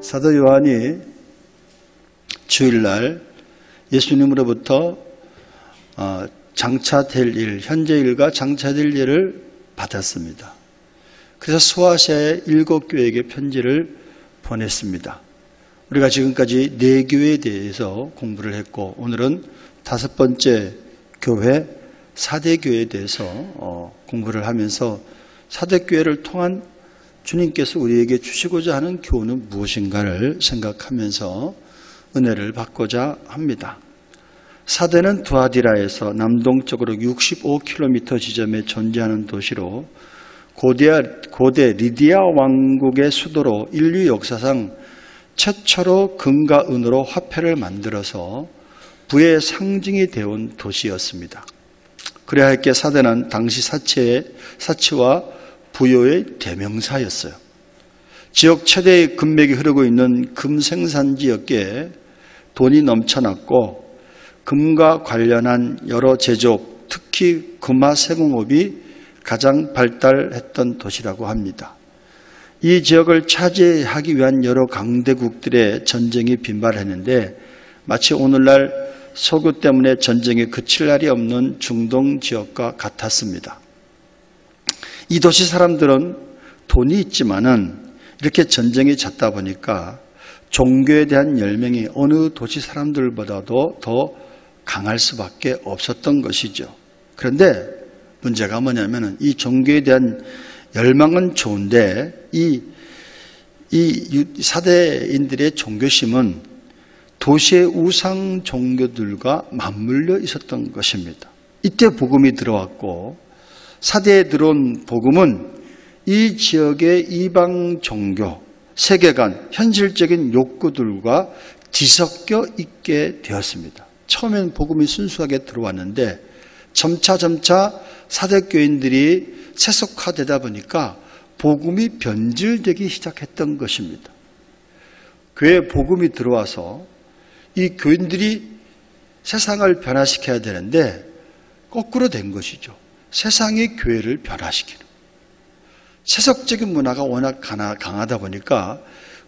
사도 요한이 주일날 예수님으로부터 장차될 일, 현재 일과 장차될 일을 받았습니다. 그래서 소아시아의 7교회에게 편지를 보냈습니다. 우리가 지금까지 4교회에 대해서 공부를 했고, 오늘은 5번째 교회 사대교회에 대해서 공부를 하면서 사대교회를 통한 주님께서 우리에게 주시고자 하는 교훈은 무엇인가를 생각하면서 은혜를 받고자 합니다. 사대는 두아디라에서 남동쪽으로 65km 지점에 존재하는 도시로 고대 리디아 왕국의 수도로 인류 역사상 최초로 금과 은으로 화폐를 만들어서 부의 상징이 되어온 도시였습니다. 그래야 할 게 사대는 당시 사치와 부요의 대명사였어요. 지역 최대의 금맥이 흐르고 있는 금 생산지였기에 돈이 넘쳐났고 금과 관련한 여러 제조업, 특히 금화 세공업이 가장 발달했던 도시라고 합니다. 이 지역을 차지하기 위한 여러 강대국들의 전쟁이 빈발했는데 마치 오늘날 석유 때문에 전쟁이 그칠 날이 없는 중동 지역과 같았습니다. 이 도시 사람들은 돈이 있지만은 이렇게 전쟁이 잦다 보니까 종교에 대한 열망이 어느 도시 사람들보다도 더 강할 수밖에 없었던 것이죠. 그런데 문제가 뭐냐면은 이 종교에 대한 열망은 좋은데 이 사대인들의 종교심은 도시의 우상 종교들과 맞물려 있었던 것입니다. 이때 복음이 들어왔고 사대에 들어온 복음은 이 지역의 이방 종교, 세계관, 현실적인 욕구들과 뒤섞여 있게 되었습니다. 처음엔 복음이 순수하게 들어왔는데 점차 사대교인들이 세속화되다 보니까 복음이 변질되기 시작했던 것입니다. 교회에 복음이 들어와서 이 교인들이 세상을 변화시켜야 되는데 거꾸로 된 것이죠. 세상이 교회를 변화시키는. 세속적인 문화가 워낙 강하다 보니까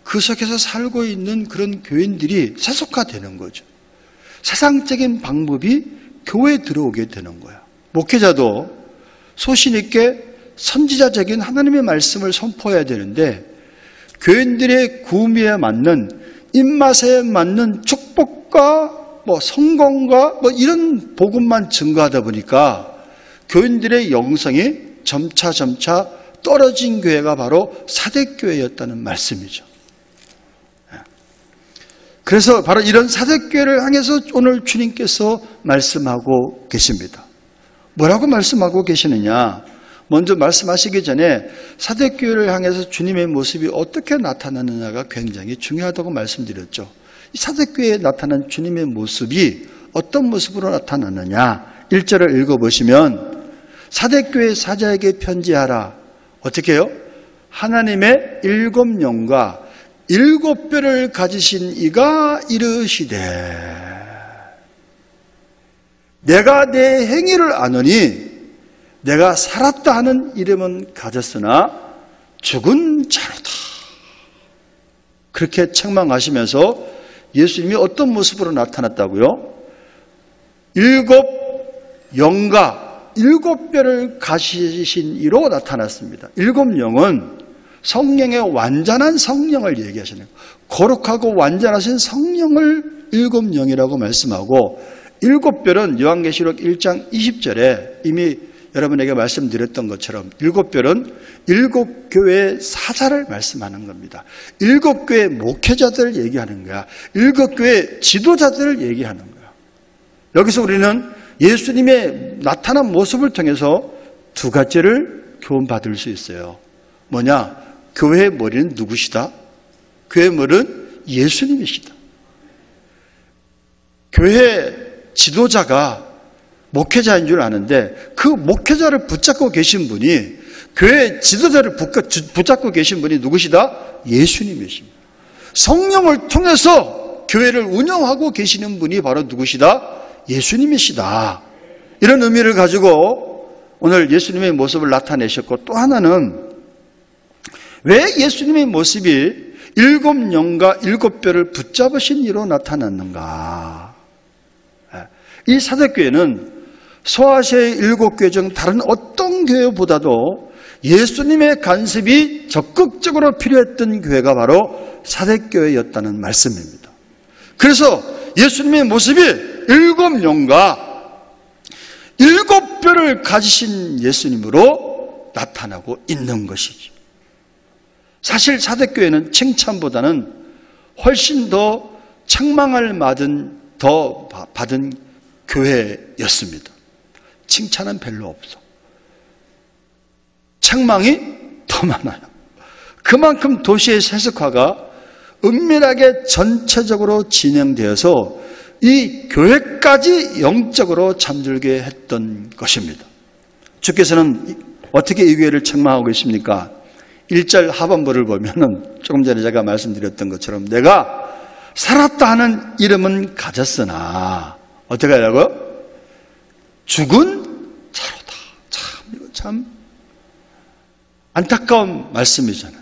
그 속에서 살고 있는 그런 교인들이 세속화되는 거죠. 세상적인 방법이 교회에 들어오게 되는 거야. 목회자도 소신 있게 선지자적인 하나님의 말씀을 선포해야 되는데 교인들의 구미에 맞는 입맛에 맞는 축복과 성공과 이런 복음만 증거하다 보니까 교인들의 영성이 점차 떨어진 교회가 바로 사대교회였다는 말씀이죠. 그래서 바로 이런 사대교회를 향해서 오늘 주님께서 말씀하고 계십니다. 뭐라고 말씀하고 계시느냐? 먼저 말씀하시기 전에 사대교회를 향해서 주님의 모습이 어떻게 나타나느냐가 굉장히 중요하다고 말씀드렸죠. 이 사대교회에 나타난 주님의 모습이 어떤 모습으로 나타나느냐? 1절을 읽어보시면 사대교회 사자에게 편지하라. 어떻게 해요? 하나님의 7영과 7뼈를 가지신 이가 이르시되 내가 내 행위를 아노니 내가 살았다 하는 이름은 가졌으나 죽은 자로다. 그렇게 책망하시면서 예수님이 어떤 모습으로 나타났다고요? 7영과 7뼈를 가지신 이로 나타났습니다. 7영은 성령의 완전한 성령을 얘기하시는 거예요. 거룩하고 완전하신 성령을 7영이라고 말씀하고 7뼈는 요한계시록 1장 20절에 이미 여러분에게 말씀드렸던 것처럼 7뼈는 7교회의 사자를 말씀하는 겁니다. 7교회 목회자들을 얘기하는 거야. 7교회 지도자들을 얘기하는 거야. 여기서 우리는 예수님의 나타난 모습을 통해서 2가지를 교훈받을 수 있어요. 뭐냐? 교회의 머리는 누구시다? 교회의 머리는 예수님이시다. 교회 지도자가 목회자인 줄 아는데 그 목회자를 붙잡고 계신 분이 교회 지도자를 붙잡고 계신 분이 누구시다? 예수님이십니다. 성령을 통해서 교회를 운영하고 계시는 분이 바로 누구시다? 예수님이시다. 이런 의미를 가지고 오늘 예수님의 모습을 나타내셨고 또 하나는 왜 예수님의 모습이 일곱 영과 일곱 뼈를 붙잡으신 이로 나타났는가? 이 사대교회는 소아시아의 일곱 교회 중 다른 어떤 교회보다도 예수님의 간섭이 적극적으로 필요했던 교회가 바로 사대교회였다는 말씀입니다. 그래서 예수님의 모습이 일곱 영과 일곱 뼈를 가지신 예수님으로 나타나고 있는 것이죠. 사실 사대교회는 칭찬보다는 훨씬 더 책망을 더 받은 교회였습니다. 칭찬은 별로 없어. 책망이 더 많아요. 그만큼 도시의 세습화가 은밀하게 전체적으로 진행되어서 이 교회까지 영적으로 잠들게 했던 것입니다. 주께서는 어떻게 이 교회를 책망하고 계십니까? 1절 하반부를 보면은 조금 전에 제가 말씀드렸던 것처럼 내가 살았다 하는 이름은 가졌으나 어떻게 하려고요? 죽은 자로다. 이거 참 안타까운 말씀이잖아요.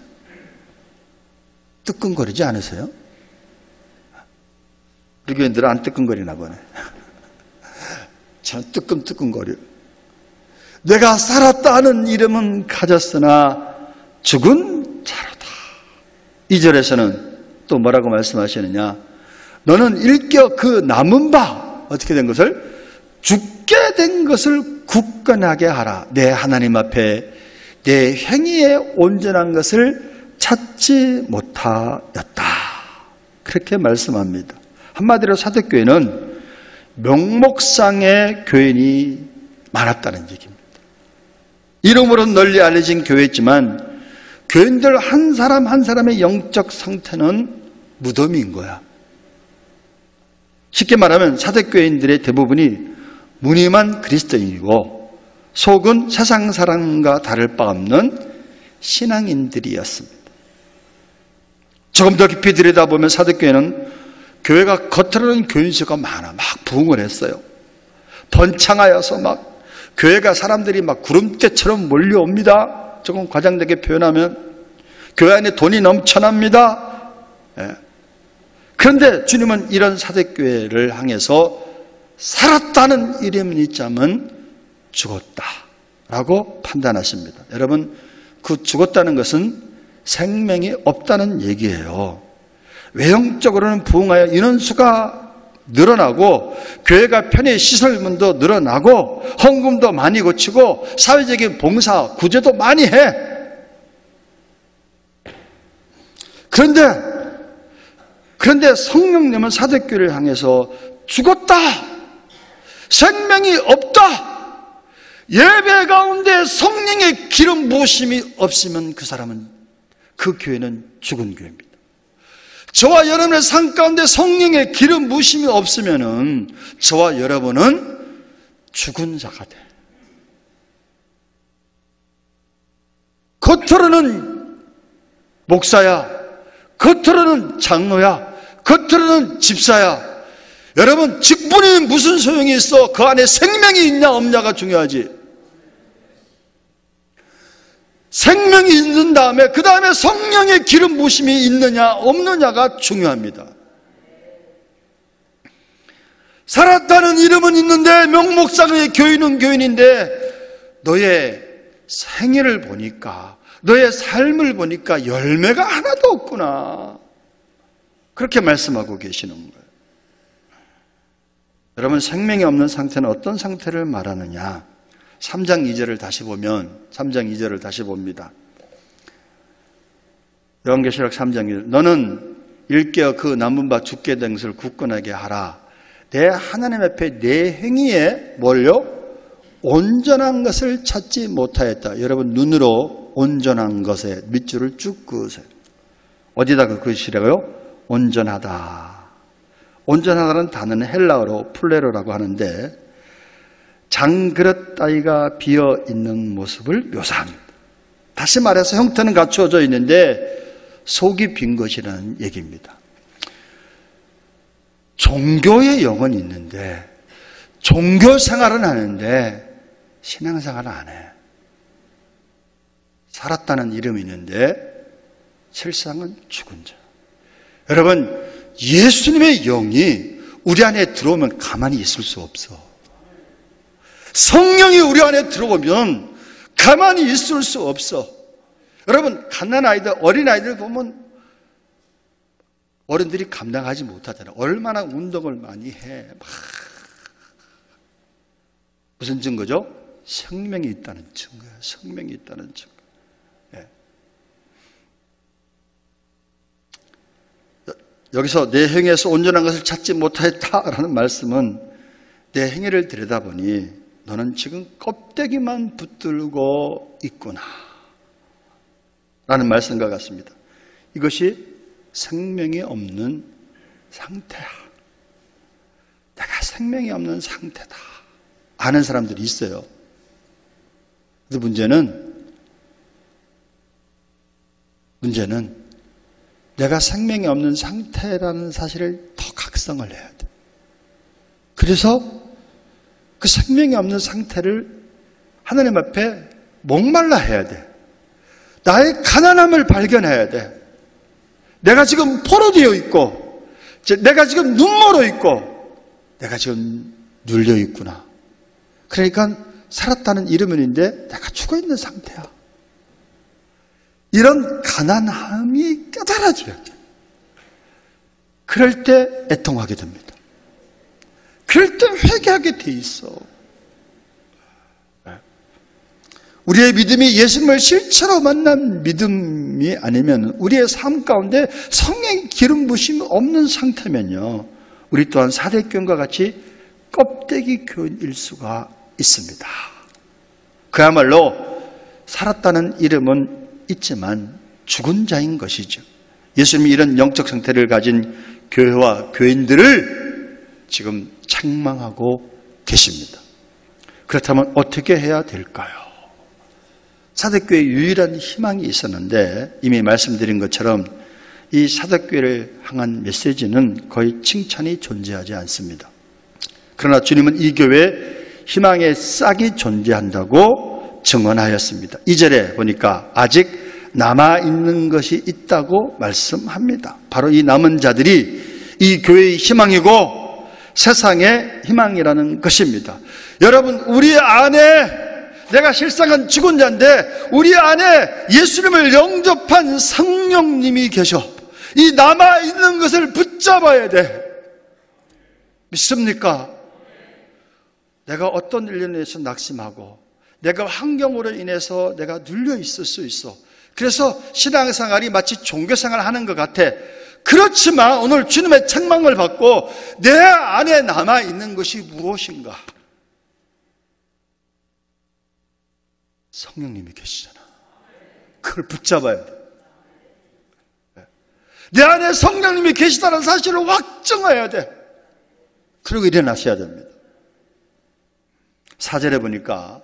뜨끔거리지 않으세요? 우리 교인들은 안 뜨끔거리나 보네. 저는 뜨끔뜨끔거려요. 내가 살았다 하는 이름은 가졌으나 죽은 자로다. 2절에서는 또 뭐라고 말씀하시느냐? 너는 일겨 그 남은 바 어떻게 된 것을? 죽게 된 것을 굳건하게 하라. 내 하나님 앞에 내 행위에 온전한 것을 찾지 못하였다. 그렇게 말씀합니다. 한마디로 사대교회는 명목상의 교인이 많았다는 얘기입니다. 이름으로 널리 알려진 교회지만 교인들 한 사람 한 사람의 영적 상태는 무덤인 거야. 쉽게 말하면 사대교인들의 대부분이 무늬만 그리스도인이고 속은 세상 사람과 다를 바 없는 신앙인들이었습니다. 조금 더 깊이 들여다보면 사대교회는 교회가 겉으로는 교인수가 많아 막 부흥을 했어요. 번창하여서 막 교회가 사람들이 막 구름대처럼 몰려옵니다. 조금 과장되게 표현하면 교회 안에 돈이 넘쳐납니다. 그런데 주님은 이런 사대교회를 향해서 살았다는 이름은 있자면 죽었다라고 판단하십니다. 여러분, 그 죽었다는 것은 생명이 없다는 얘기예요. 외형적으로는 부흥하여 인원수가 늘어나고 교회가 편의 시설문도 늘어나고 헌금도 많이 고치고 사회적인 봉사, 구제도 많이 해. 그런데 성령님은 사대교회를 향해서 죽었다. 생명이 없다. 예배 가운데 성령의 기름 부으심이 없으면 그 사람은, 그 교회는 죽은 교회입니다. 저와 여러분의 삶 가운데 성령의 기름 부으심이 없으면은 저와 여러분은 죽은 자가 돼. 겉으로는 목사야, 겉으로는 장로야, 겉으로는 집사야. 여러분, 직분이 무슨 소용이 있어? 그 안에 생명이 있냐 없냐가 중요하지. 생명이 있는 다음에 그 다음에 성령의 기름 부으심이 있느냐 없느냐가 중요합니다. 살았다는 이름은 있는데 명목상의 교인은 교인인데 너의 생애를 보니까, 너의 삶을 보니까 열매가 하나도 없구나. 그렇게 말씀하고 계시는 거예요. 여러분, 생명이 없는 상태는 어떤 상태를 말하느냐? 3장 2절을 다시 보면, 3장 2절을 다시 봅니다. 요한계시록 3장 2절. 너는 일깨어 그 남은 바 죽게 된 것을 굳건하게 하라. 내 하나님 앞에 내 행위에 뭘요? 온전한 것을 찾지 못하였다. 여러분, 눈으로 온전한 것에 밑줄을 쭉 그으세요. 어디다가 그으시라고요? 온전하다. 온전하다는 단어는 헬라어로 플레로라고 하는데 장그릇 따위가 비어있는 모습을 묘사합니다. 다시 말해서 형태는 갖추어져 있는데 속이 빈 것이라는 얘기입니다. 종교의 영혼이 있는데 종교 생활은 하는데 신앙생활은 안 해. 살았다는 이름이 있는데 실상은 죽은 자. 여러분, 예수님의 영이 우리 안에 들어오면 가만히 있을 수 없어. 성령이 우리 안에 들어오면 가만히 있을 수 없어. 여러분, 갓난아이들, 어린아이들 보면 어른들이 감당하지 못하잖아요. 얼마나 운동을 많이 해. 무슨 증거죠? 생명이 있다는 증거예요. 생명이 있다는 증거. 예. 여기서 내 행위에서 온전한 것을 찾지 못하였다라는 말씀은 내 행위를 들여다보니 너는 지금 껍데기만 붙들고 있구나 라는 말씀과 같습니다. 이것이 생명이 없는 상태야. 내가 생명이 없는 상태다 아는 사람들이 있어요. 근데 문제는 내가 생명이 없는 상태라는 사실을 더 각성을 해야 돼. 그래서 그 생명이 없는 상태를 하나님 앞에 목말라 해야 돼. 나의 가난함을 발견해야 돼. 내가 지금 포로되어 있고, 내가 지금 눈멀어 있고, 내가 지금 눌려 있구나. 그러니까 살았다는 이름은인데 내가 죽어 있는 상태야. 이런 가난함이 깨달아져야 돼. 그럴 때 애통하게 됩니다. 그럴 때 회개하게 돼 있어. 우리의 믿음이 예수님을 실체로 만난 믿음이 아니면, 우리의 삶 가운데 성령의 기름 부심이 없는 상태면요, 우리 또한 사대교인과 같이 껍데기 교인일 수가 있습니다. 그야말로 살았다는 이름은 있지만 죽은 자인 것이죠. 예수님이 이런 영적 상태를 가진 교회와 교인들을 지금 책망하고 계십니다. 그렇다면 어떻게 해야 될까요? 사대교회의 유일한 희망이 있었는데, 이미 말씀드린 것처럼 이 사대교회를 향한 메시지는 거의 칭찬이 존재하지 않습니다. 그러나 주님은 이 교회에 희망의 싹이 존재한다고 증언하였습니다. 2절에 보니까 아직 남아있는 것이 있다고 말씀합니다. 바로 이 남은 자들이 이 교회의 희망이고 세상의 희망이라는 것입니다. 여러분, 우리 안에, 내가 실상은 죽은 자인데 우리 안에 예수님을 영접한 성령님이 계셔. 이 남아있는 것을 붙잡아야 돼. 믿습니까? 내가 어떤 일로 인해서 낙심하고, 내가 환경으로 인해서 내가 눌려 있을 수 있어. 그래서 신앙생활이 마치 종교생활을 하는 것 같아. 그렇지만 오늘 주님의 책망을 받고 내 안에 남아있는 것이 무엇인가? 성령님이 계시잖아. 그걸 붙잡아야 돼. 내 안에 성령님이 계시다는 사실을 확정해야 돼. 그리고 일어나셔야 됩니다. 4절에 보니까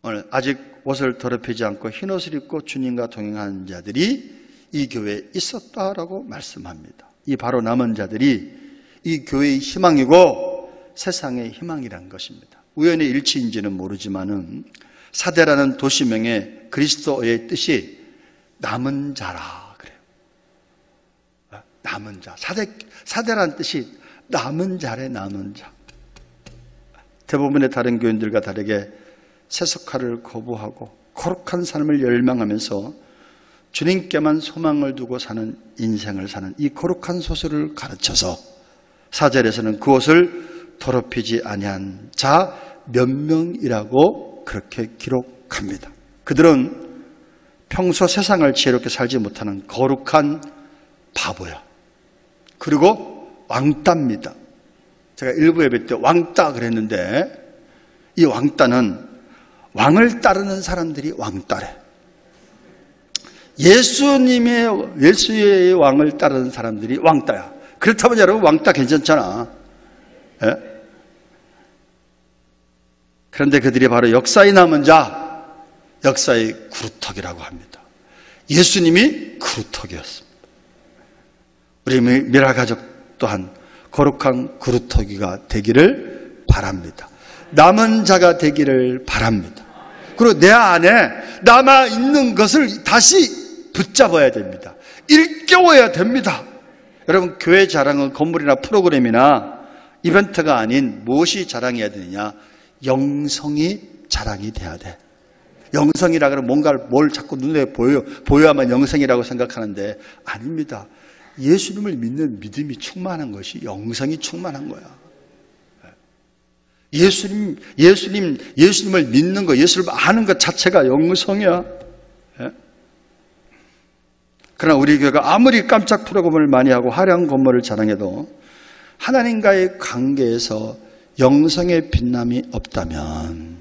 오늘 아직 옷을 더럽히지 않고 흰 옷을 입고 주님과 동행하는 자들이 이 교회에 있었다라고 말씀합니다. 이 바로 남은 자들이 이 교회의 희망이고 세상의 희망이란 것입니다. 우연의 일치인지는 모르지만은 사대라는 도시명의 그리스도의 뜻이 남은 자라 그래요. 남은 자. 사대라는 뜻이 남은 자래, 남은 자. 대부분의 다른 교인들과 다르게 세속화를 거부하고 거룩한 삶을 열망하면서 주님께만 소망을 두고 사는 인생을 사는 이 거룩한 소설을 가르쳐서 4절에서는 그것을 더럽히지 아니한 자 몇 명이라고 그렇게 기록합니다. 그들은 평소 세상을 지혜롭게 살지 못하는 거룩한 바보야. 그리고 왕따입니다. 제가 일부 예배 때 왕따 그랬는데, 이 왕따는 왕을 따르는 사람들이 왕따래. 예수의 왕을 따르는 사람들이 왕따야. 그렇다면 여러분, 왕따 괜찮잖아. 예? 그런데 그들이 바로 역사에 남은 자, 역사의 구루터기라고 합니다. 예수님이 구루터기였습니다. 우리 미라가족 또한 거룩한 구루터기가 되기를 바랍니다. 남은 자가 되기를 바랍니다. 그리고 내 안에 남아있는 것을 다시 붙잡아야 됩니다. 일깨워야 됩니다. 여러분, 교회 자랑은 건물이나 프로그램이나 이벤트가 아닌 무엇이 자랑해야 되느냐? 영성이 자랑이 돼야 돼. 영성이라 그러면 뭔가를 뭘 자꾸 눈에 보여야만 영성이라고 생각하는데 아닙니다. 예수님을 믿는 믿음이 충만한 것이 영성이 충만한 거야. 예수님을 믿는 거, 예수를 아는 것 자체가 영성이야. 그러나 우리 교회가 아무리 깜짝 프로그램을 많이 하고 화려한 건물을 자랑해도 하나님과의 관계에서 영성의 빛남이 없다면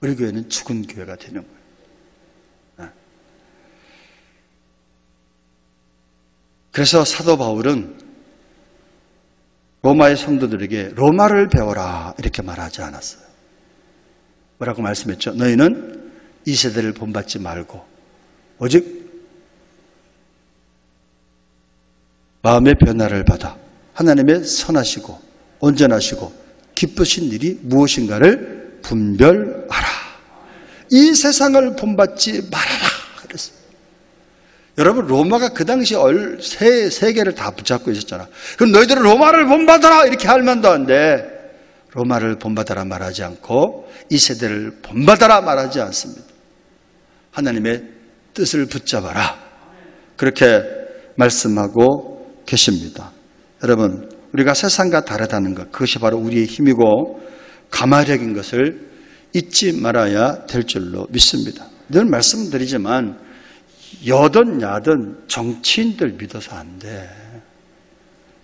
우리 교회는 죽은 교회가 되는 거예요. 그래서 사도 바울은 로마의 성도들에게 로마를 배워라 이렇게 말하지 않았어요. 뭐라고 말씀했죠? 너희는 이 세대를 본받지 말고 오직 마음의 변화를 받아 하나님의 선하시고 온전하시고 기쁘신 일이 무엇인가를 분별하라. 이 세상을 본받지 말아라 그랬어요. 여러분, 로마가 그 당시 세계를 다 붙잡고 있었잖아. 그럼 너희들은 로마를 본받아라 이렇게 할 만도 한데 로마를 본받아라 말하지 않고 이 세대를 본받아라 말하지 않습니다. 하나님의 뜻을 붙잡아라 그렇게 말씀하고 계십니다. 여러분, 우리가 세상과 다르다는 것, 그것이 바로 우리의 힘이고 가마력인 것을 잊지 말아야 될 줄로 믿습니다. 늘 말씀드리지만 여든 야든 정치인들 믿어서 안 돼.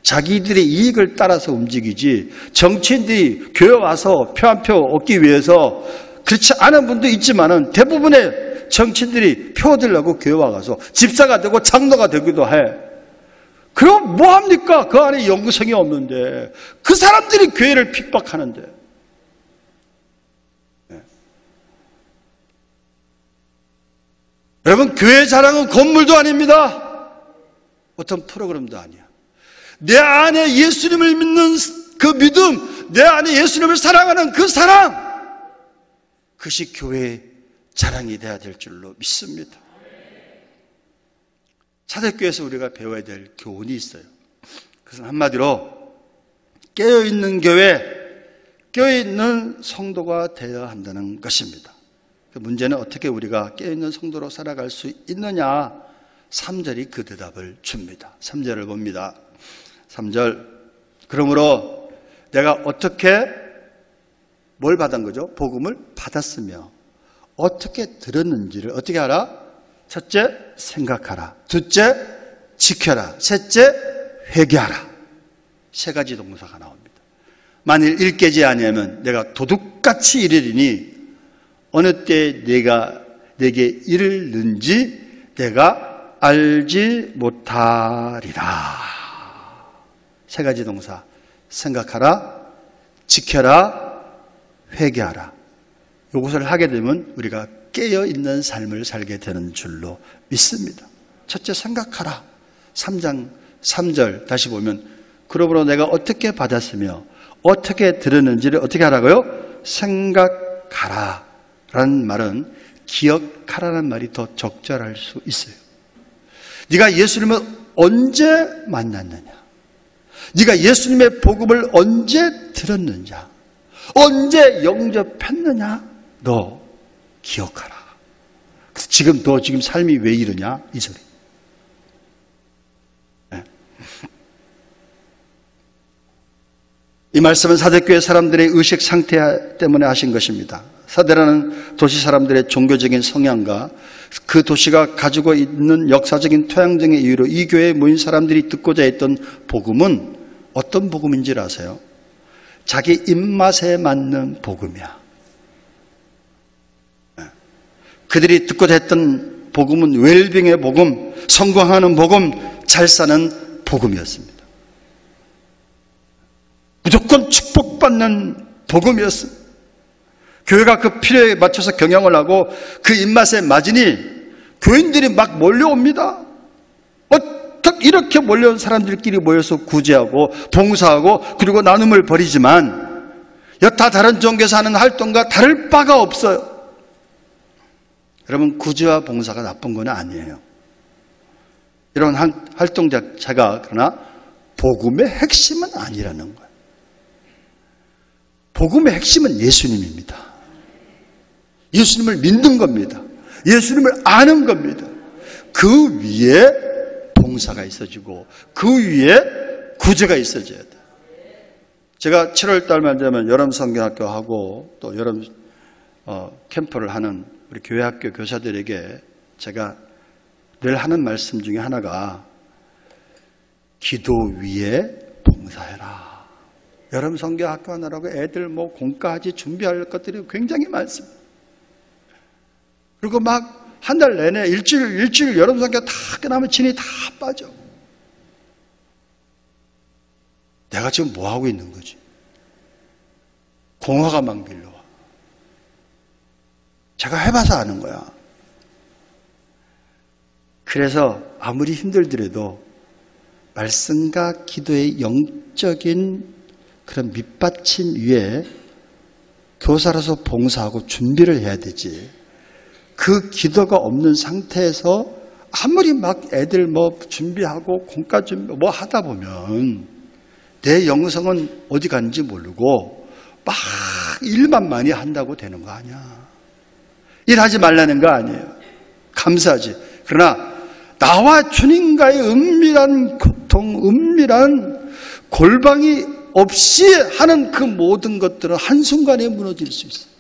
자기들의 이익을 따라서 움직이지 정치인들이 교회 와서 표 한 표 얻기 위해서 그렇지 않은 분도 있지만은 대부분의 정치인들이 표 얻으려고 교회 와서 집사가 되고 장로가 되기도 해. 그럼 뭐합니까? 그 안에 영성이 없는데 그 사람들이 교회를 핍박하는데. 여러분, 교회 자랑은 건물도 아닙니다. 어떤 프로그램도 아니야. 내 안에 예수님을 믿는 그 믿음, 내 안에 예수님을 사랑하는 그 사랑, 그것이 교회의 자랑이 돼야 될 줄로 믿습니다. 사대교회에서 우리가 배워야 될 교훈이 있어요. 그것은 한마디로 깨어있는 교회, 깨어있는 성도가 되어야 한다는 것입니다. 그 문제는 어떻게 우리가 깨어있는 성도로 살아갈 수 있느냐? 3절이 그 대답을 줍니다. 3절을 봅니다. 3절, 그러므로 내가 어떻게 뭘 받은 거죠? 복음을 받았으며 어떻게 들었는지를 어떻게 알아? 첫째, 생각하라. 둘째, 지켜라. 셋째, 회개하라. 세 가지 동사가 나옵니다. 만일 일깨지 아니하면 내가 도둑같이 이르리니 어느 때 내게 이르는지 내가 알지 못하리라. 세 가지 동사. 생각하라, 지켜라, 회개하라. 이것을 하게 되면 우리가 깨어있는 삶을 살게 되는 줄로 믿습니다. 첫째, 생각하라. 3장 3절 다시 보면 그러므로 내가 어떻게 받았으며 어떻게 들었는지를 어떻게 하라고요? 생각하라 라는 말은 기억하라는 말이 더 적절할 수 있어요. 네가 예수님을 언제 만났느냐? 네가 예수님의 복음을 언제 들었느냐? 언제 영접했느냐? 너 기억하라. 지금 너 지금 삶이 왜 이러냐? 이 소리. 네. 이 말씀은 사대교회 사람들의 의식 상태 때문에 하신 것입니다. 사대라는 도시 사람들의 종교적인 성향과 그 도시가 가지고 있는 역사적인 토양 등의 이유로 이 교회에 모인 사람들이 듣고자 했던 복음은 어떤 복음인지 아세요? 자기 입맛에 맞는 복음이야. 그들이 듣고자 했던 복음은 웰빙의 복음, 성공하는 복음, 잘 사는 복음이었습니다. 무조건 축복받는 복음이었습니다. 교회가 그 필요에 맞춰서 경영을 하고 그 입맛에 맞으니 교인들이 막 몰려옵니다. 어떻게 이렇게 몰려온 사람들끼리 모여서 구제하고 봉사하고 그리고 나눔을 벌이지만 여타 다른 종교에서 하는 활동과 다를 바가 없어요. 여러분, 구제와 봉사가 나쁜 건 아니에요. 이런 활동자가 그러나 복음의 핵심은 아니라는 거예요. 복음의 핵심은 예수님입니다. 예수님을 믿는 겁니다. 예수님을 아는 겁니다. 그 위에 봉사가 있어지고 그 위에 구제가 있어져야 돼요. 제가 7월 달만 되면 여름 성경학교하고 또 여름 캠프를 하는 우리 교회학교 교사들에게 제가 늘 하는 말씀 중에 하나가 기도 위에 봉사해라. 여름 성경학교 하느라고 애들 공과하지 준비할 것들이 굉장히 많습니다. 그리고 막 한 달 내내 일주일 여름 성경 다 끝나면 진이 다 빠져. 내가 지금 뭐 하고 있는 거지? 공화가 막 밀려와. 제가 해봐서 아는 거야. 그래서 아무리 힘들더라도 말씀과 기도의 영적인 그런 밑받침 위에 교사로서 봉사하고 준비를 해야 되지. 그 기도가 없는 상태에서 아무리 막 애들 준비하고 공과 준비 하다 보면 내 영성은 어디 갔는지 모르고 막 일만 많이 한다고 되는 거 아니야. 일하지 말라는 거 아니에요. 감사하지. 그러나 나와 주님과의 은밀한 고통, 은밀한 골방이 없이 하는 그 모든 것들은 한순간에 무너질 수 있어요.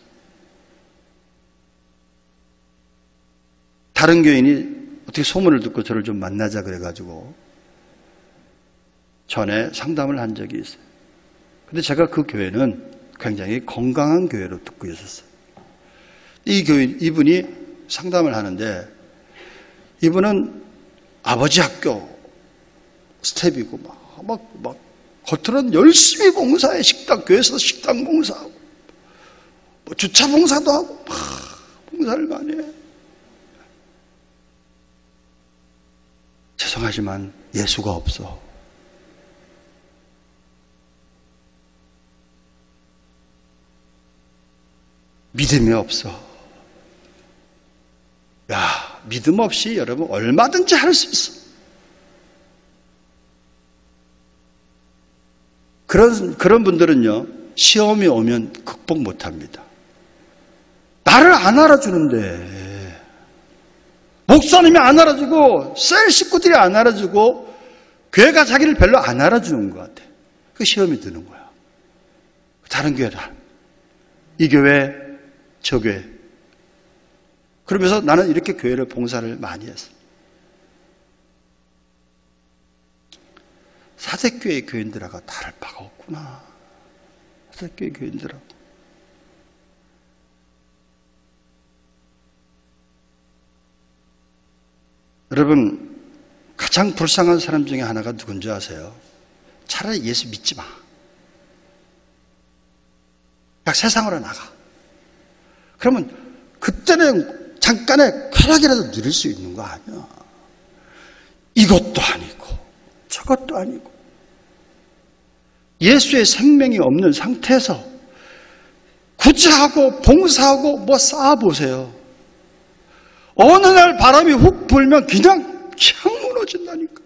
다른 교인이 어떻게 소문을 듣고 저를 좀 만나자 그래가지고 전에 상담을 한 적이 있어요. 근데 제가 그 교회는 굉장히 건강한 교회로 듣고 있었어요. 이 교인, 이분이 상담을 하는데 이분은 아버지 학교 스텝이고 막 겉으로는 열심히 봉사해. 교회에서 식당 봉사하고 주차 봉사도 하고 막 봉사를 많이 해. 죄송하지만 예수가 없어. 믿음이 없어. 야, 믿음 없이 여러분 얼마든지 할 수 있어. 그런 분들은요, 시험이 오면 극복 못 합니다. 나를 안 알아주는데, 목사님이 안 알아주고, 셀 식구들이 안 알아주고, 교회가 자기를 별로 안 알아주는 것 같아. 그 시험이 드는 거야. 다른 교회다. 이 교회, 저 교회. 그러면서 나는 이렇게 교회를 봉사를 많이 했어. 사색교회 교인들하고 다를 바가 없구나. 사색교회 교인들하고. 여러분, 가장 불쌍한 사람 중에 하나가 누군지 아세요? 차라리 예수 믿지 마. 그냥 세상으로 나가. 그러면 그때는 잠깐의 쾌락이라도 누릴 수 있는 거 아니야. 이것도 아니고 저것도 아니고 예수의 생명이 없는 상태에서 구제하고 봉사하고 쌓아보세요. 어느 날 바람이 훅 불면 그냥 무너진다니까.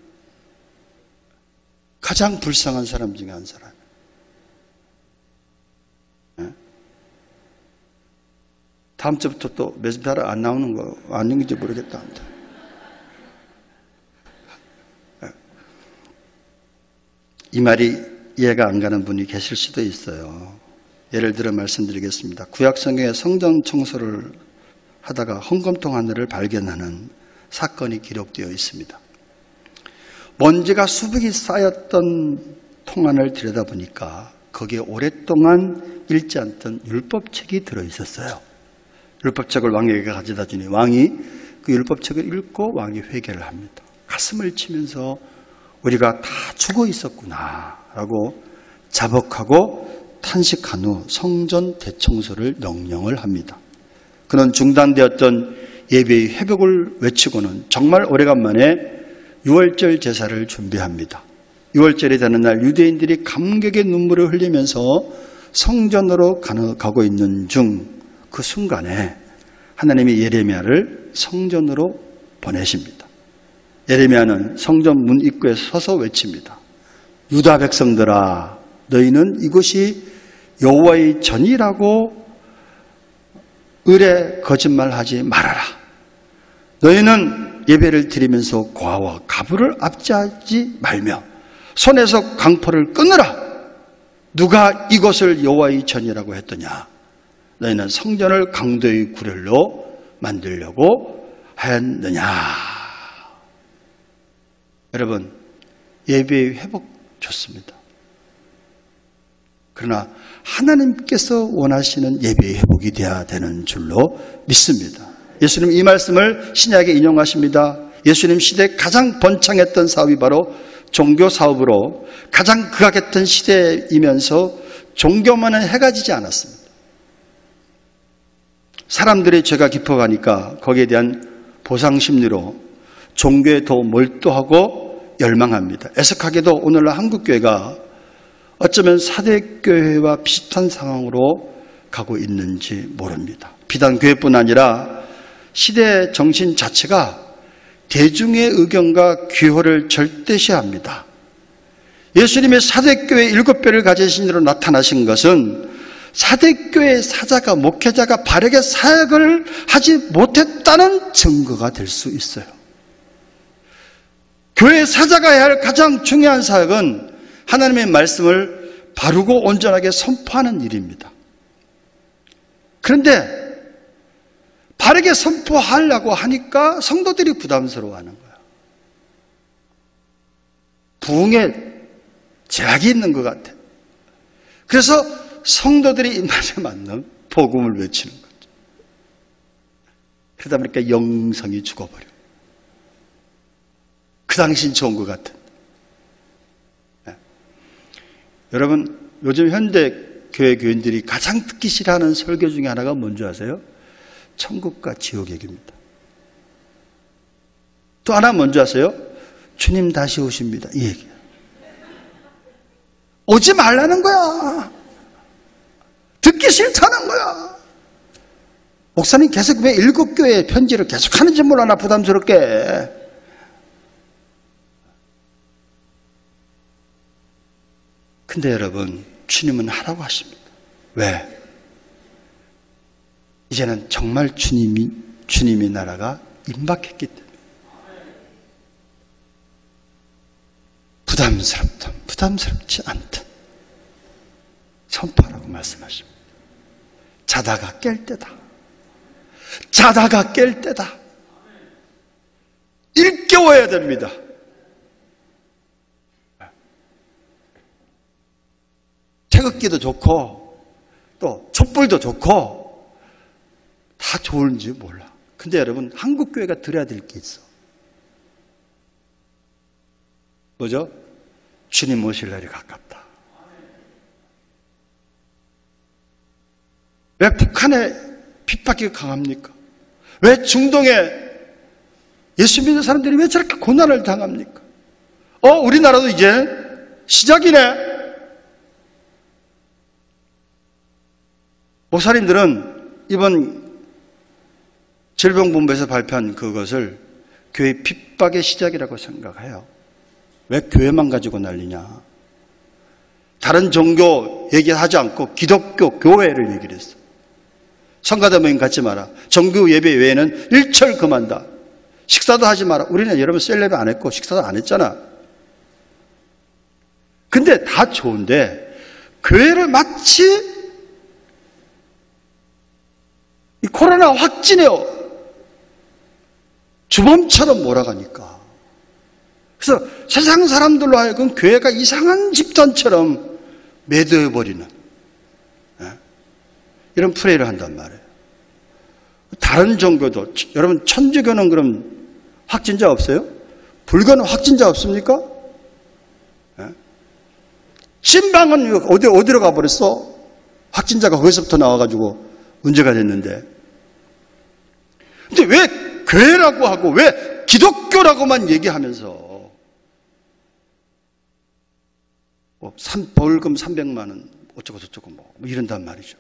가장 불쌍한 사람 중에 한 사람. 다음 주부터 또 메시지를 안 나오는 거 아닌지 모르겠다. 이 말이 이해가 안 가는 분이 계실 수도 있어요. 예를 들어 말씀드리겠습니다. 구약 성경에 성전 청소를 하다가 헌금통 하나를 발견하는 사건이 기록되어 있습니다. 먼지가 수북이 쌓였던 통 안을 들여다보니까 거기에 오랫동안 읽지 않던 율법책이 들어있었어요. 율법책을 왕에게 가져다 주니 왕이 그 율법책을 읽고 왕이 회개를 합니다. 가슴을 치면서 우리가 다 죽어 있었구나 라고 자복하고 탄식한 후 성전 대청소를 명령을 합니다. 그는 중단되었던 예배의 회복을 외치고는 정말 오래간만에 유월절 제사를 준비합니다. 유월절이 되는 날 유대인들이 감격의 눈물을 흘리면서 성전으로 가고 있는 중 그 순간에 하나님이 예레미야를 성전으로 보내십니다. 예레미야는 성전 문 입구에 서서 외칩니다. 유다 백성들아, 너희는 이곳이 여호와의 전이라고 을에 거짓말하지 말아라. 너희는 예배를 드리면서 과와 가부를 압제하지 말며 손에서 강포를 끊으라. 누가 이것을 여호와의 전이라고 했더냐? 너희는 성전을 강도의 구렬로 만들려고 하였느냐? 여러분, 예배의 회복 좋습니다. 그러나 하나님께서 원하시는 예배의 회복이 되어야 되는 줄로 믿습니다. 예수님 이 말씀을 신약에 인용하십니다. 예수님 시대에 가장 번창했던 사업이 바로 종교 사업으로 가장 극악했던 시대이면서 종교만은 해가 지지 않았습니다. 사람들의 죄가 깊어가니까 거기에 대한 보상 심리로 종교에 더 몰두하고 열망합니다. 애석하게도 오늘날 한국교회가 어쩌면 사대교회와 비슷한 상황으로 가고 있는지 모릅니다. 비단 교회뿐 아니라 시대 정신 자체가 대중의 의견과 규호를 절대시합니다. 예수님의 사대교회 7배를 가지신 이로 나타나신 것은 사대교회 사자가, 목회자가 바르게 사역을 하지 못했다는 증거가 될 수 있어요. 교회 사자가 해야 할 가장 중요한 사역은 하나님의 말씀을 바르고 온전하게 선포하는 일입니다. 그런데 바르게 선포하려고 하니까 성도들이 부담스러워하는 거야. 부흥에 제약이 있는 것 같아. 그래서 성도들이 입맛에 맞는 복음을 외치는 거죠. 그러다 보니까 영성이 죽어버려. 그 당시엔 좋은 것 같은. 네. 여러분, 요즘 현대 교회 교인들이 가장 듣기 싫어하는 설교 중에 하나가 뭔지 아세요? 천국과 지옥 얘기입니다. 또 하나 뭔지 아세요? 주님 다시 오십니다. 이 얘기야. 오지 말라는 거야. 듣기 싫다는 거야. 목사님 계속 왜 7교회 편지를 계속 하는지 몰라, 나 부담스럽게. 근데 여러분, 주님은 하라고 하십니다. 왜? 이제는 정말 주님의 나라가 임박했기 때문에. 부담스럽든 부담스럽지 않든 선포하라고 말씀하십니다. 자다가 깰 때다. 자다가 깰 때다. 일깨워야 됩니다. 태극기도 좋고 또 촛불도 좋고 다 좋은지 몰라. 근데 여러분, 한국교회가 들어야 될 게 있어. 뭐죠? 주님 오실 날이 가깝다. 왜 북한에 핍박이 강합니까? 왜 중동에 예수 믿는 사람들이 왜 저렇게 고난을 당합니까? 우리나라도 이제 시작이네. 목사님들은 이번 질병본부에서 발표한 그것을 교회 핍박의 시작이라고 생각해요. 왜 교회만 가지고 난리냐? 다른 종교 얘기하지 않고 기독교 교회를 얘기를 했어. 성가대 모임 갖지 마라. 정규 예배 외에는 일철 금한다. 식사도 하지 마라. 우리는 여러분 셀레브 안 했고 식사도 안 했잖아. 근데 다 좋은데 교회를 마치 이 코로나 확진해요. 주범처럼 몰아가니까. 그래서 세상 사람들로 하여금 교회가 이상한 집단처럼 매도해버리는 이런 플레이를 한단 말이에요. 다른 종교도, 여러분 천주교는 그럼 확진자 없어요? 불교는 확진자 없습니까? 신방은 어디로 가버렸어? 확진자가 거기서부터 나와가지고 문제가 됐는데. 근데 왜 교회라고 하고 왜 기독교라고만 얘기하면서 벌금 300만 원 어쩌고 저쩌고 뭐 이런단 말이죠.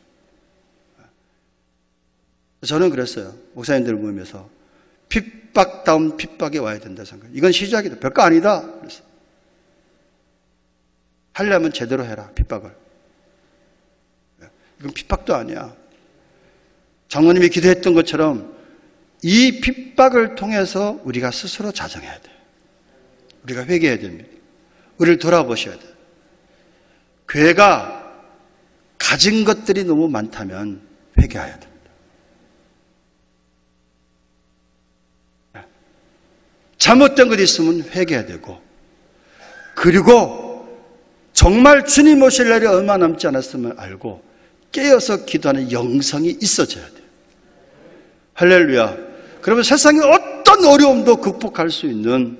저는 그랬어요. 목사님들 모임에서 핍박다운 핍박이 와야 된다 생각. 이건 시작이다. 별거 아니다. 그래서 하려면 제대로 해라. 핍박을. 이건 핍박도 아니야. 장로님이 기도했던 것처럼 이 핍박을 통해서 우리가 스스로 자정해야 돼. 우리가 회개해야 됩니다. 우리를 돌아보셔야 돼. 교회가 가진 것들이 너무 많다면 회개해야 됩니다. 잘못된 것이 있으면 회개해야 되고, 그리고 정말 주님 오실 날이 얼마 남지 않았음을 알고 깨어서 기도하는 영성이 있어져야 돼요. 할렐루야. 그러면 세상의 어떤 어려움도 극복할 수 있는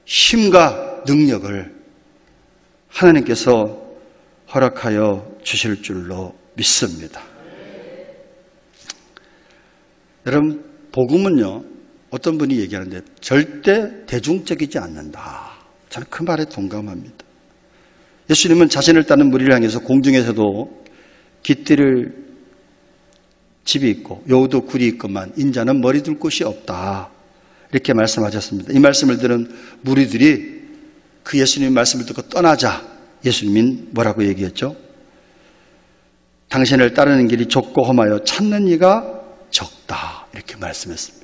힘과 능력을 하나님께서 허락하여 주실 줄로 믿습니다. 여러분, 복음은요, 어떤 분이 얘기하는데 절대 대중적이지 않는다. 저는 그 말에 동감합니다. 예수님은 자신을 따르는 무리를 향해서 공중에서도 깃들을 집이 있고 여우도 굴이 있건만 인자는 머리 둘 곳이 없다. 이렇게 말씀하셨습니다. 이 말씀을 들은 무리들이 그 예수님의 말씀을 듣고 떠나자 예수님이 뭐라고 얘기했죠? 당신을 따르는 길이 좁고 험하여 찾는 이가 적다. 이렇게 말씀했습니다.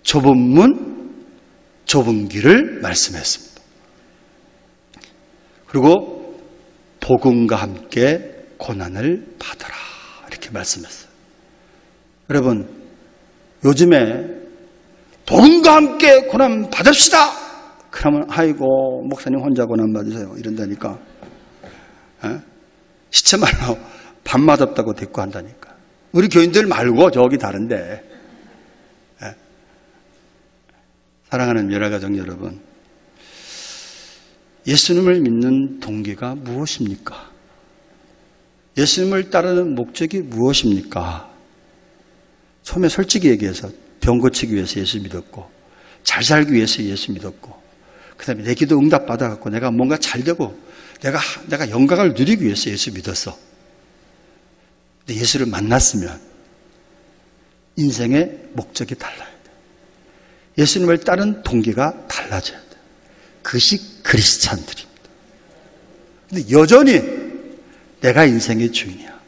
좁은 문, 좁은 길을 말씀했습니다. 그리고 복음과 함께 고난을 받아라. 이렇게 말씀했어요. 여러분, 요즘에 복음과 함께 고난 받읍시다. 그러면 아이고 목사님 혼자 고난 받으세요. 이런다니까. 시체말로 밥 맛없다고 대꾸 한다니까. 우리 교인들 말고 저기 다른데. 사랑하는 멸화가정 여러분, 예수님을 믿는 동기가 무엇입니까? 예수님을 따르는 목적이 무엇입니까? 처음에 솔직히 얘기해서 병 고치기 위해서 예수 믿었고, 잘 살기 위해서 예수 믿었고, 그 다음에 내 기도 응답 받아갖고 내가 뭔가 잘 되고 내가 영광을 누리기 위해서 예수 믿었어. 근데 예수를 만났으면 인생의 목적이 달라야 돼. 예수님을 따른 동기가 달라져야 돼. 그것이 크리스찬들입니다. 근데 여전히 내가 인생의 주인이야.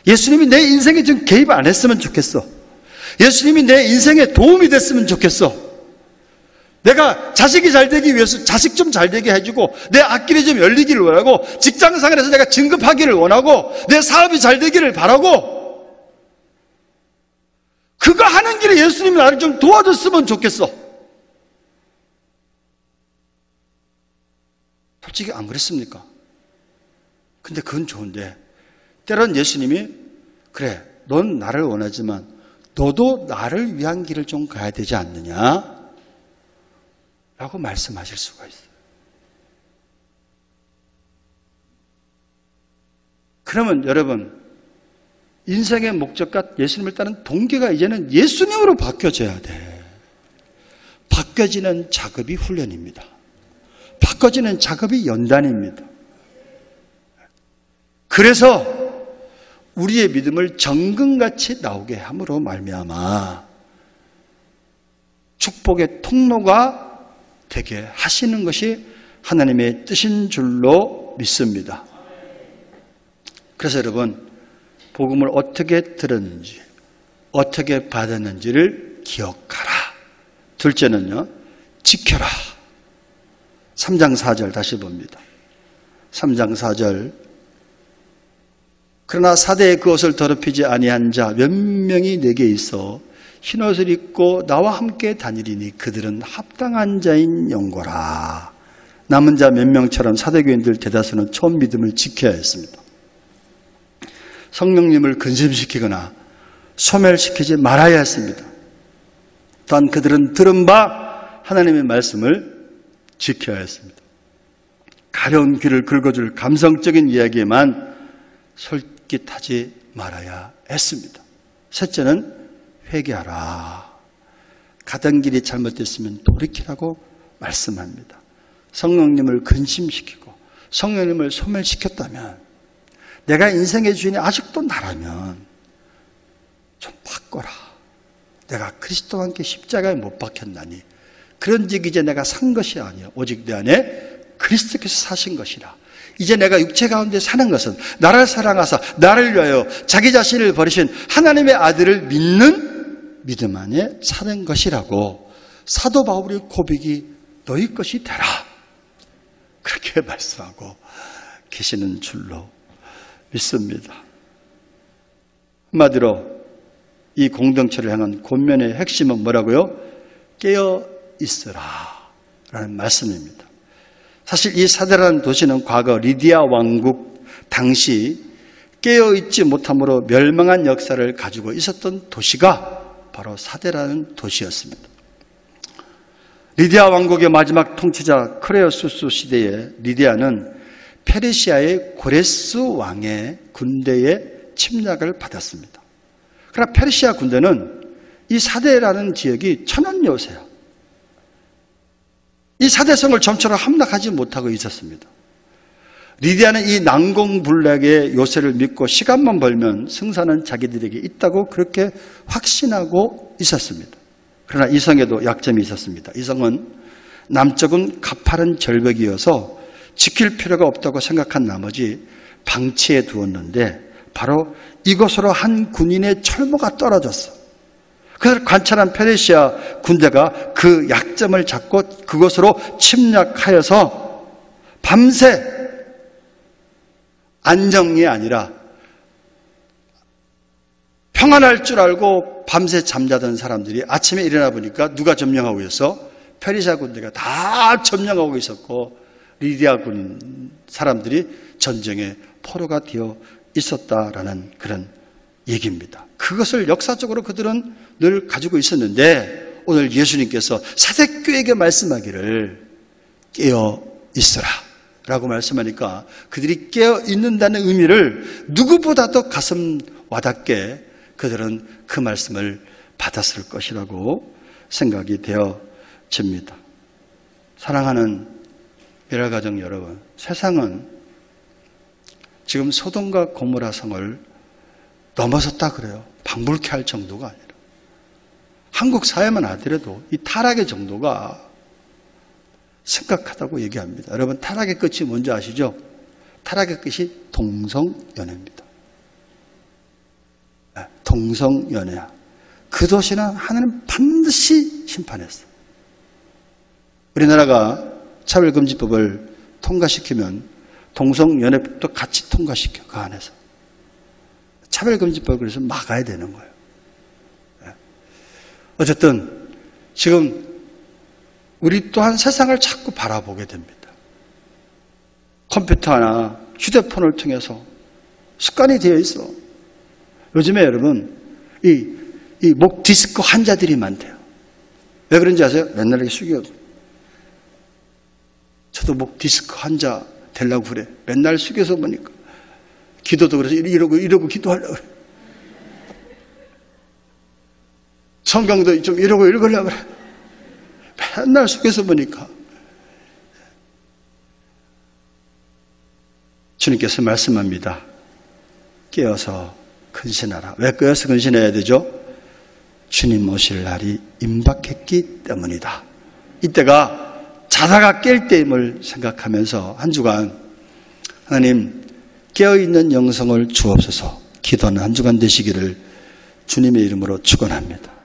예수님이 내 인생에 좀 개입 안 했으면 좋겠어. 예수님이 내 인생에 도움이 됐으면 좋겠어. 내가 자식이 잘 되기 위해서 자식 좀 잘 되게 해주고, 내 앞길이 좀 열리기를 원하고, 직장생활에서 내가 진급하기를 원하고, 내 사업이 잘 되기를 바라고, 그거 하는 길에 예수님이 나를 좀 도와줬으면 좋겠어. 솔직히 안 그랬습니까? 근데 그건 좋은데, 때론 예수님이 그래, 넌 나를 원하지만 너도 나를 위한 길을 좀 가야 되지 않느냐? 라고 말씀하실 수가 있어요. 그러면 여러분, 인생의 목적과 예수님을 따른 동기가 이제는 예수님으로 바뀌어져야 돼. 바뀌어지는 작업이 훈련입니다. 바뀌어지는 작업이 연단입니다. 그래서 우리의 믿음을 정금같이 나오게 함으로 말미암아 축복의 통로가 되게 하시는 것이 하나님의 뜻인 줄로 믿습니다. 그래서 여러분, 복음을 어떻게 들었는지, 어떻게 받았는지를 기억하라. 둘째는요, 지켜라. 3장 4절 다시 봅니다. 3장 4절. 그러나 사대에 그 옷을 더럽히지 아니한 자 몇 명이 내게 있어 흰옷을 입고 나와 함께 다니리니 그들은 합당한 자인 영고라. 남은 자 몇 명처럼 사대교인들 대다수는 처음 믿음을 지켜야 했습니다. 성령님을 근심시키거나 소멸시키지 말아야 했습니다. 또한 그들은 들은 바 하나님의 말씀을 지켜야 했습니다. 가려운 귀를 긁어줄 감성적인 이야기에만 솔깃하지 말아야 했습니다. 셋째는 회개하라. 가던 길이 잘못됐으면 돌이키라고 말씀합니다. 성령님을 근심시키고 성령님을 소멸시켰다면, 내가 인생의 주인이 아직도 나라면 좀 바꿔라. 내가 그리스도와 함께 십자가에 못 박혔나니 그런즉 이제 내가 산 것이 아니요 오직 내 안에 그리스도께서 사신 것이라. 이제 내가 육체 가운데 사는 것은 나를 사랑하사 나를 위하여 자기 자신을 버리신 하나님의 아들을 믿는 믿음 안에 사는 것이라고 사도 바울의 고백이 너희 것이 되라. 그렇게 말씀하고 계시는 줄로 믿습니다. 한마디로 이 공동체를 향한 권면의 핵심은 뭐라고요? 깨어 있으라 라는 말씀입니다. 사실 이 사대라는 도시는 과거 리디아 왕국 당시 깨어있지 못함으로 멸망한 역사를 가지고 있었던 도시가 바로 사대라는 도시였습니다. 리디아 왕국의 마지막 통치자 크레오수스 시대에 리디아는 페르시아의 고레스 왕의 군대에 침략을 받았습니다. 그러나 페르시아 군대는 이 사대라는 지역이 천연요새야. 이 사대성을 점처럼 함락하지 못하고 있었습니다. 리디아는 이 난공불락의 요새를 믿고 시간만 벌면 승산은 자기들에게 있다고 그렇게 확신하고 있었습니다. 그러나 이 성에도 약점이 있었습니다. 이 성은 남쪽은 가파른 절벽이어서 지킬 필요가 없다고 생각한 나머지 방치해 두었는데 바로 이곳으로 한 군인의 철모가 떨어졌어. 그걸 관찰한 페르시아 군대가 그 약점을 잡고 그곳으로 침략하여서 밤새 안정이 아니라 평안할 줄 알고 밤새 잠자던 사람들이 아침에 일어나 보니까 누가 점령하고 있어? 페르시아 군대가 다 점령하고 있었고 리디아 군 사람들이 전쟁의 포로가 되어 있었다라는 그런 얘기입니다. 그것을 역사적으로 그들은 늘 가지고 있었는데 오늘 예수님께서 사대교회에게 말씀하기를 깨어 있으라 라고 말씀하니까 그들이 깨어 있는다는 의미를 누구보다도 가슴 와닿게 그들은 그 말씀을 받았을 것이라고 생각이 되어집니다. 사랑하는 미랄가정 여러분, 세상은 지금 소돔과 고모라 성을 넘어섰다 그래요. 방불케 할 정도가 아니라. 한국 사회만 하더라도 이 타락의 정도가 심각하다고 얘기합니다. 여러분, 타락의 끝이 뭔지 아시죠? 타락의 끝이 동성연애입니다. 동성연애야. 그 도시는 하나님 반드시 심판했어. 우리나라가 차별금지법을 통과시키면 동성연애법도 같이 통과시켜, 그 안에서. 차별금지법을 그래서 막아야 되는 거예요. 어쨌든 지금 우리 또한 세상을 자꾸 바라보게 됩니다. 컴퓨터나 휴대폰을 통해서 습관이 되어 있어. 요즘에 여러분 이 목 디스크 환자들이 많대요. 왜 그런지 아세요? 맨날 이렇게 숙여. 저도 목 디스크 환자 되려고 그래. 맨날 숙여서 보니까 기도도 그래서 이러고 기도하려고 그래. 성경도 좀 이러고 읽으려고 그래. 맨날 숙여서 보니까 주님께서 말씀합니다. 깨어서 근신하라. 왜 깨어서 근신해야 되죠? 주님 오실 날이 임박했기 때문이다. 이때가 자다가 깰 때임을 생각하면서 한 주간 하나님 깨어있는 영성을 주옵소서. 기도하는 한 주간 되시기를 주님의 이름으로 축원합니다.